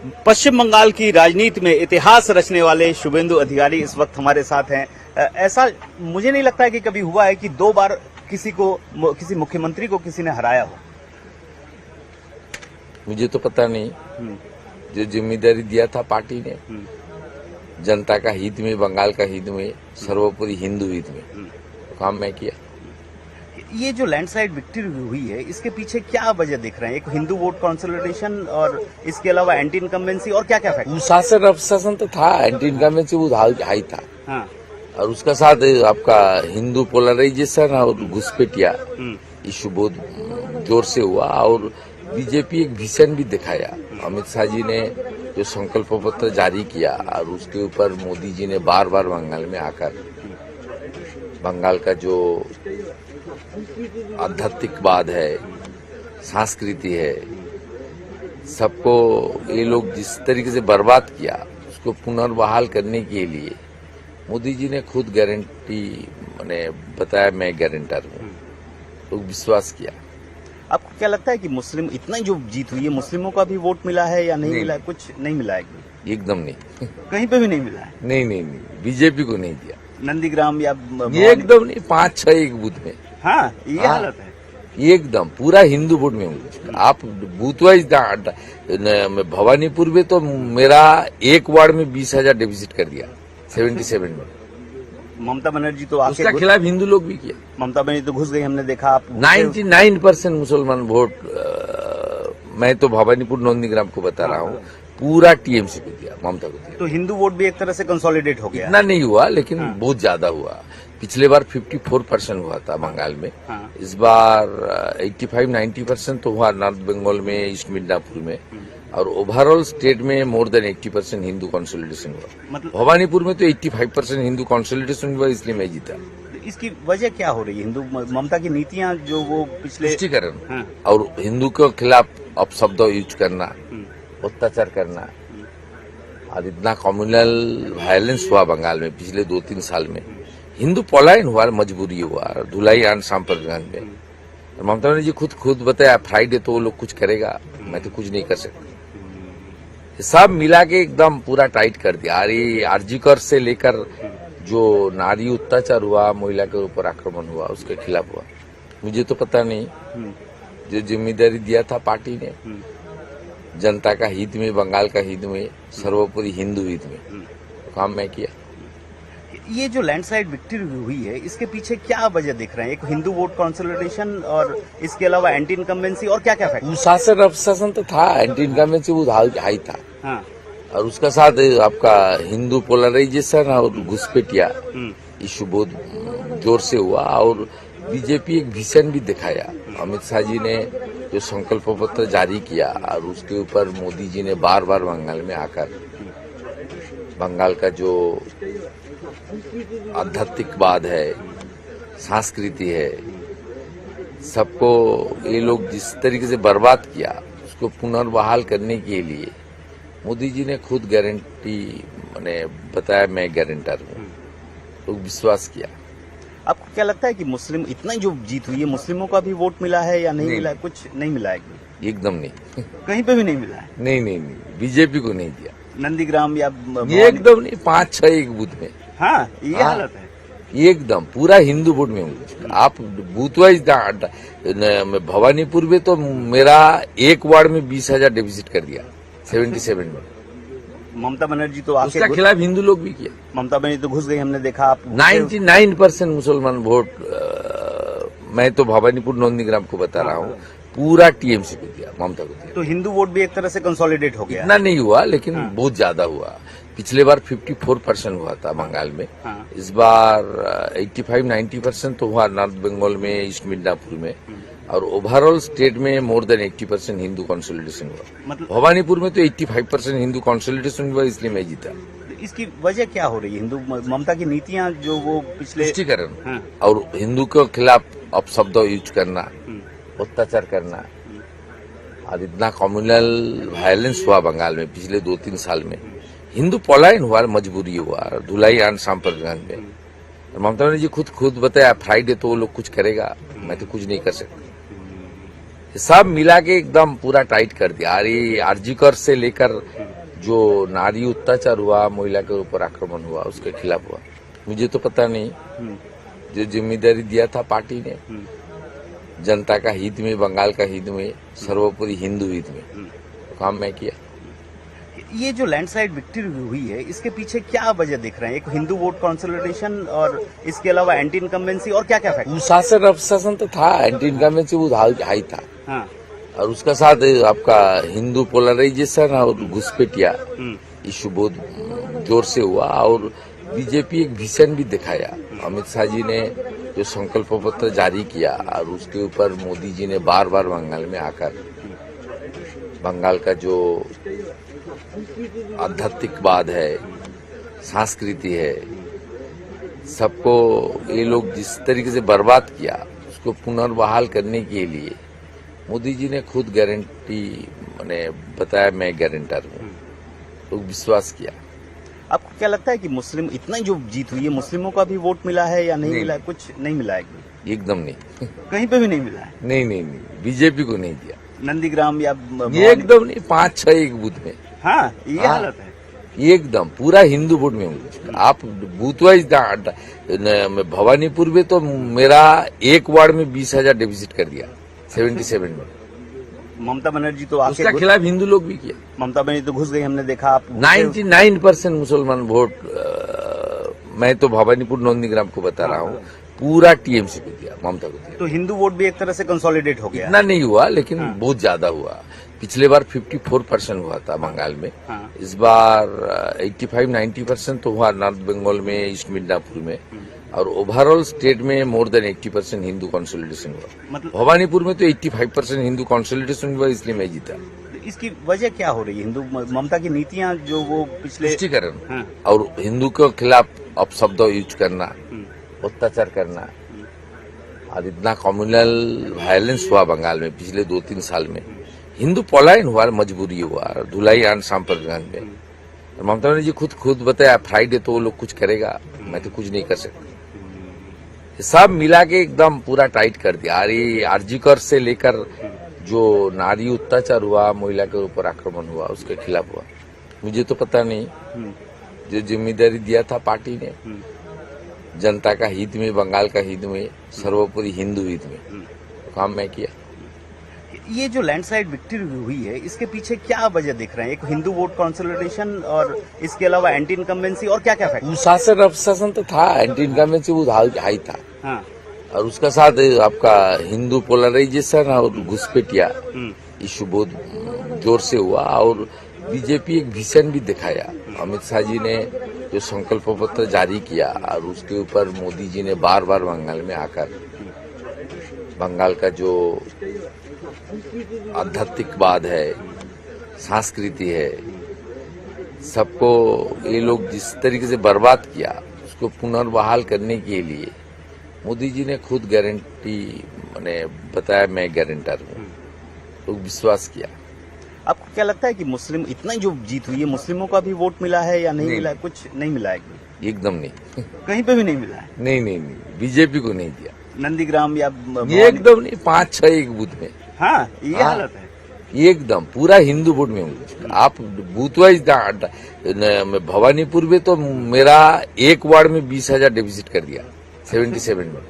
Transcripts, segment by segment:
पश्चिम बंगाल की राजनीति में इतिहास रचने वाले शुभेंदु अधिकारी इस वक्त हमारे साथ हैं। ऐसा मुझे नहीं लगता है कि कभी हुआ है कि दो बार किसी मुख्यमंत्री को किसी ने हराया हो। मुझे तो पता नहीं। जो जिम्मेदारी दिया था पार्टी ने, जनता का हित में, बंगाल का हित में, सर्वोपरि हिंदू हित में, तो काम मैं किया। ये जो लैंडस्लाइड विक्ट्री हुई है, इसके पीछे क्या वजह दिख रहे हैं? एक हिंदू वोट कंसोलिडेशन और इसके अलावा एंटी इनकम्बेंसी और क्या क्या फैक्टर? शासन अपशासन तो था, एंटी इनकम्बेंसी वो हाई था। हाँ। और उसका साथ आपका हिंदू पोलराइजेशन और घुसपैठिया इशू बहुत जोर से हुआ। और बीजेपी एक विजन भी दिखाया। अमित शाह जी ने जो संकल्प पत्र जारी किया और उसके ऊपर मोदी जी ने बार बार बंगाल में आकर बंगाल का जो आध्यात्मिकवाद है, संस्कृति है, सबको ये लोग जिस तरीके से बर्बाद किया, उसको पुनर्बहाल करने के लिए मोदी जी ने खुद गारंटी मैंने बताया, मैं गारंटर हूँ, तो विश्वास किया। आपको क्या लगता है कि मुस्लिम इतना जो जीत हुई है, मुस्लिमों का भी वोट मिला है या नहीं मिला है? कुछ नहीं मिला है? एकदम नहीं। कहीं पे भी नहीं मिला है? नहीं, बीजेपी को नहीं दिया। नंदीग्राम या एकदम नहीं, 5-6 एक बूथ में। हाँ, ये हालत है एकदम पूरा हिंदू वोट में हूँ। आप बूथ वाइज भवानीपुर में तो मेरा एक वार्ड में 20,000 डिपॉजिट कर दिया 77 में। ममता बनर्जी तो आके उसका खिलाफ हिंदू लोग भी किया। ममता बनर्जी तो घुस गई, हमने देखा। आप 99% मुसलमान वोट मैं तो भवानीपुर नंदीग्राम को बता रहा हूँ, पूरा टीएमसी को दिया, ममता को दिया। तो हिंदू वोट भी एक तरह से कंसोलिडेट हो गया। इतना नहीं हुआ, लेकिन बहुत ज्यादा हुआ। पिछले बार 54% हुआ था बंगाल में। इस बार 85-90% तो हुआ नॉर्थ बंगाल में, ईस्ट मिदनापुर में। और ओवरऑल स्टेट में मोर देन 80% हिंदू कंसोलिडेशन हुआ। मतलब भवानीपुर में तो 85% हिंदू कंसोलिडेशन हुआ, इसलिए मैं जीता। इसकी वजह क्या हो रही है? हिंदू ममता की नीतियां जो वो पिछले तुष्टीकरण और हिंदू के खिलाफ अपशब्द यूज करना, अत्याचार करना, और इतना कम्युनल वायलेंस हुआ बंगाल में पिछले 2-3 साल में। हिंदू पलायन हुआ, मजबूरी हुआ, धुलाई आन सांप्रदायिक में। ममता बनर्जी खुद बताया, फ्राइडे तो वो लोग कुछ करेगा, मैं तो कुछ नहीं कर सकता। सब मिला के एकदम पूरा टाइट कर दिया। अरे आरजीकर से लेकर जो नारी अत्याचार हुआ, महिला के ऊपर आक्रमण हुआ, उसके खिलाफ हुआ। मुझे तो पता नहीं। जो जिम्मेदारी दिया था पार्टी ने, जनता का हित में, बंगाल का हित में, सर्वोपरि हिंदू हित में, तो काम मैं किया। ये जो लैंडस्लाइड विक्ट्री हुई है, इसके पीछे क्या वजह दिख रहे हैं? एक हिंदू वोट कंसोलिडेशन और इसके अलावा एंटी इनकम्बेंसी और क्या क्या फैक्टर? शासन अपशासन तो था, एंटी इनकम्बेंसी वो हाई था। हाँ। और उसका साथ आपका हिंदू पोलराइजेशन और घुसपैठिया इशू बहुत जोर से हुआ। और बीजेपी एक विजन भी दिखाया। अमित शाह जी ने जो संकल्प पत्र जारी किया और उसके ऊपर मोदी जी ने बार बार बंगाल में आकर बंगाल का जो आध्यात्मिकवाद है, संस्कृति है, सबको ये लोग जिस तरीके से बर्बाद किया, उसको पुनर्बहाल करने के लिए मोदी जी ने खुद गारंटी मैंने बताया, मैं गारंटर हूँ, तो विश्वास किया। आपको क्या लगता है कि मुस्लिम इतना जो जीत हुई है, मुस्लिमों का भी वोट मिला है या नहीं मिला है? कुछ नहीं मिला है? एकदम नहीं। कहीं पे भी नहीं मिला है? नहीं, बीजेपी को नहीं दिया। नंदीग्राम या एकदम नहीं, 5-6 एक बूथ में। हाँ, ये हालत है एकदम पूरा हिंदू वोट में हूँ। आप बूथ वाइज भवानीपुर में तो मेरा एक वार्ड में 20,000 डिपॉजिट कर दिया 77 में। ममता बनर्जी तो आके उसका खिलाफ हिंदू लोग भी किया। ममता बनर्जी तो घुस गई, हमने देखा। आप 99% मुसलमान वोट मैं तो भवानीपुर नंदीग्राम को बता रहा हूँ, पूरा टीएमसी को दिया, ममता को दिया। तो हिंदू वोट भी एक तरह से कंसोलिडेट हो गया। इतना नहीं हुआ, लेकिन बहुत ज्यादा हुआ। पिछले बार 54% हुआ था बंगाल में। इस बार 85-90% तो हुआ नॉर्थ बंगाल में, ईस्ट मिदनापुर में। और ओवरऑल स्टेट में मोर देन 80% हिंदू कंसोलिडेशन हुआ। मतलब भवानीपुर में तो 85% हिंदू कंसोलिडेशन हुआ, इसलिए मैं जीता। इसकी वजह क्या हो रही है? हिंदू ममता की नीतियां जो वो पिछले तुष्टीकरण और हिंदू के खिलाफ अपशब्द यूज करना, अत्याचार करना, और इतना कम्युनल वायलेंस हुआ बंगाल में पिछले 2-3 साल में। हिंदू पलायन हुआ, मजबूरी हुआ, धुलाई आन सांप्रदायिक में। ममता बनर्जी खुद बताया, फ्राइडे तो वो लोग कुछ करेगा, मैं तो कुछ नहीं कर सकता। सब मिला के एकदम पूरा टाइट कर दिया। अरे आरजीकर से लेकर जो नारी अत्याचार हुआ, महिला के ऊपर आक्रमण हुआ, उसके खिलाफ हुआ। मुझे तो पता नहीं, जो जिम्मेदारी दिया था पार्टी ने, जनता का हित में, बंगाल का हित में, सर्वोपरि हिंदू हित में, तो काम मैं किया। ये जो लैंडस्लाइड विक्ट्री हुई है, इसके पीछे क्या वजह दिख रहे हैं? एक हिंदू वोट कंसोलिडेशन और इसके अलावा एंटी इनकम्बेंसी और क्या क्या फैक्टर? कुशासन अपशासन तो था, एंटी इनकम्बेंसी वो हाई था, हाँ। और उसका साथ आपका हिंदू पोलराइजेशन और घुसपैठिया इशू बहुत जोर से हुआ। और बीजेपी एक विजन भी दिखाया। अमित शाह जी ने जो संकल्प पत्र जारी किया, और उसके ऊपर मोदी जी ने बार बार बंगाल में आकर बंगाल का जो आध्यात्मिकवाद है, संस्कृति है, सबको ये लोग जिस तरीके से बर्बाद किया, उसको पुनर्बहाल करने के लिए मोदी जी ने खुद गारंटी मैंने बताया, मैं गारंटर हूँ, तो विश्वास किया। आपको क्या लगता है कि मुस्लिम इतना जो जीत हुई है, मुस्लिमों का भी वोट मिला है या नहीं मिला है? कुछ नहीं मिला है कि? एकदम नहीं। कहीं पे भी नहीं मिला है? नहीं, बीजेपी को नहीं दिया। नंदीग्राम या ये एकदम नहीं, 5-6 एक बूथ में। हाँ, ये हालत है। एकदम पूरा हिंदू वोट में हूँ। आप बूथ वाइज भवानीपुर में तो मेरा एक वार्ड में 20,000 डिपॉजिट कर दिया, 77 में। ममता बनर्जी तो उसका खिलाफ हिंदू लोग भी किया। ममता बनर्जी तो घुस गई, हमने देखा। आप 99% मुसलमान वोट, मैं तो भवानीपुर नंदीग्राम को बता रहा हूँ, पूरा टीएमसी को दिया, ममता को दिया। तो हिंदू वोट भी एक तरह से कंसोलिडेट हो गया। इतना नहीं हुआ, लेकिन बहुत ज्यादा हुआ। पिछले बार 54% हुआ था बंगाल में, इस बार 85-90% तो हुआ नॉर्थ बंगाल में, ईस्ट मिदनापुर में, और ओवरऑल स्टेट में मोर देन 80% हिंदू कंसोलिडेशन हुआ। मतलब भवानीपुर में तो 85% हिंदू कंसोलिडेशन हुआ, इसलिए मैं जीता। इसकी वजह क्या हो रही है? हिंदू ममता की नीतियां जो वो पिछले तुष्टिकरण और हिंदू के खिलाफ अपशब्द यूज करना, अत्याचार करना, और इतना कम्युनल वायलेंस हुआ बंगाल में पिछले 2-3 साल में। हिंदू पलायन हुआ, मजबूरी हुआ, धुलाई आन सांप्रगंज में। ममता बनर्जी खुद बताया, फ्राइडे तो वो लोग कुछ करेगा, मैं तो कुछ नहीं कर सकता। सब मिला के एकदम पूरा टाइट कर दिया। अरे आरजीकर से लेकर जो नारी अत्याचार हुआ, महिला के ऊपर आक्रमण हुआ, उसके खिलाफ हुआ। मुझे तो पता नहीं, जो जिम्मेदारी दिया था पार्टी ने, जनता का हित में, बंगाल का हित में, सर्वोपरि हिंदू हित में, तो काम मैं किया। ये जो लैंडस्लाइड विक्ट्री हुई है, इसके पीछे क्या वजह दिख रहे हैं? एक हिंदू वोट कंसोलिडेशन और इसके अलावा एंटी इनकम्बेंसी और क्या क्या फैक्टर? कुशासन अपशासन तो था, एंटी इनकम्बेंसी वो हाई था, हाँ। और उसका साथ आपका हिंदू पोलराइजेशन और घुसपैठिया इशू बहुत जोर से हुआ। और बीजेपी एक विजन भी दिखाया। अमित शाह जी ने जो संकल्प पत्र जारी किया, और उसके ऊपर मोदी जी ने बार बार बंगाल में आकर बंगाल का जो आध्यात्मिकवाद है, संस्कृति है, सबको ये लोग जिस तरीके से बर्बाद किया, उसको पुनर्बहाल करने के लिए मोदी जी ने खुद गारंटी मैंने बताया, मैं गारंटर हूँ, तो विश्वास किया। आपको क्या लगता है कि मुस्लिम इतना जो जीत हुई है, मुस्लिमों का भी वोट मिला है या नहीं मिला है? कुछ नहीं मिला है कि? एकदम नहीं। कहीं पे भी नहीं मिला है? नहीं, बीजेपी को नहीं दिया। नंदीग्राम या ये एकदम नहीं, 5-6 एक बूथ में। हाँ, ये हालत है। एकदम पूरा हिंदू वोट में हूँ। आप बूथ वाइज भवानीपुर में तो मेरा एक वार्ड में 20,000 डिपॉजिट कर दिया, 77 में।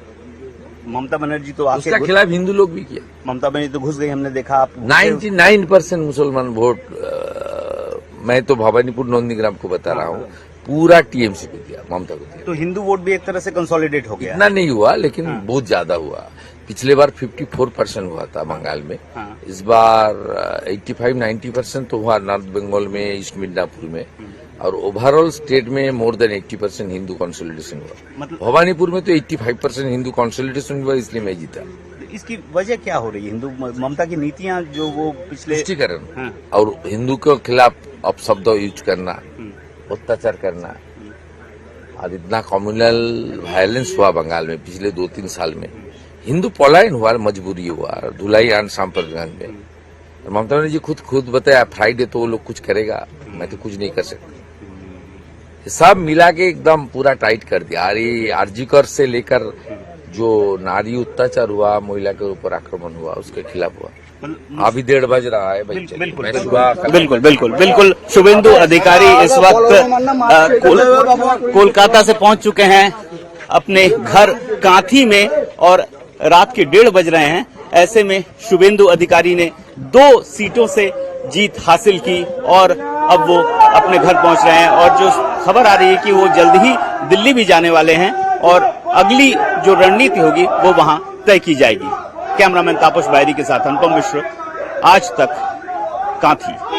ममता बनर्जी तो उसका खिलाफ हिंदू लोग भी किया। ममता बनर्जी तो घुस गई, हमने देखा। आप 99% मुसलमान वोट, मैं तो भवानीपुर नंदीग्राम को बता रहा हूँ, पूरा टीएमसी को दिया, ममता को दिया। तो हिंदू वोट भी एक तरह से कंसोलिडेट हो गया। इतना नहीं हुआ, लेकिन बहुत ज्यादा हुआ। पिछले बार 54% हुआ था बंगाल में, इस बार 85-90% तो हुआ नॉर्थ बंगाल में, ईस्ट मिदनापुर में, और ओवरऑल स्टेट में मोर देन 80% हिंदू कंसोलिडेशन हुआ। मतलब भवानीपुर में तो 85% हिंदू कंसोलिडेशन हुआ, इसलिए मैं जीता। इसकी वजह क्या हो रही है? हिंदू ममता की नीतियां जो वो पिछले तुष्टिकरण और हिंदू के खिलाफ अपशब्द यूज करना, अत्याचार करना, और इतना कम्युनल वायलेंस हुआ बंगाल में पिछले 2-3 साल में। हिंदू पलायन हुआ, मजबूरी हुआ, धुलाई आन सांप्रगंज में। ममता बनर्जी खुद बताया, फ्राइडे तो वो लोग कुछ करेगा, मैं तो कुछ नहीं कर सकता। सब मिला के एकदम पूरा टाइट कर दिया। अरे आरजीकर से लेकर जो नारी अत्याचार हुआ, महिला के ऊपर आक्रमण हुआ, उसके खिलाफ हुआ। अभी 1:30 बज रहा है भाई। बिल्कुल मैं सुबह बिल्कुल बिल्कुल बिल्कुल शुभेंदु अधिकारी इस वक्त कोलकाता से पहुंच चुके हैं अपने घर कांथी में और रात के 1:30 बज रहे हैं। ऐसे में शुभेंदु अधिकारी ने 2 सीटों से जीत हासिल की और अब वो अपने घर पहुंच रहे हैं और जो खबर आ रही है कि वो जल्द ही दिल्ली भी जाने वाले हैं और अगली जो रणनीति होगी वो वहां तय की जाएगी। कैमरामैन तापस बायरी के साथ अनुपम मिश्र, आज तक, कांथी।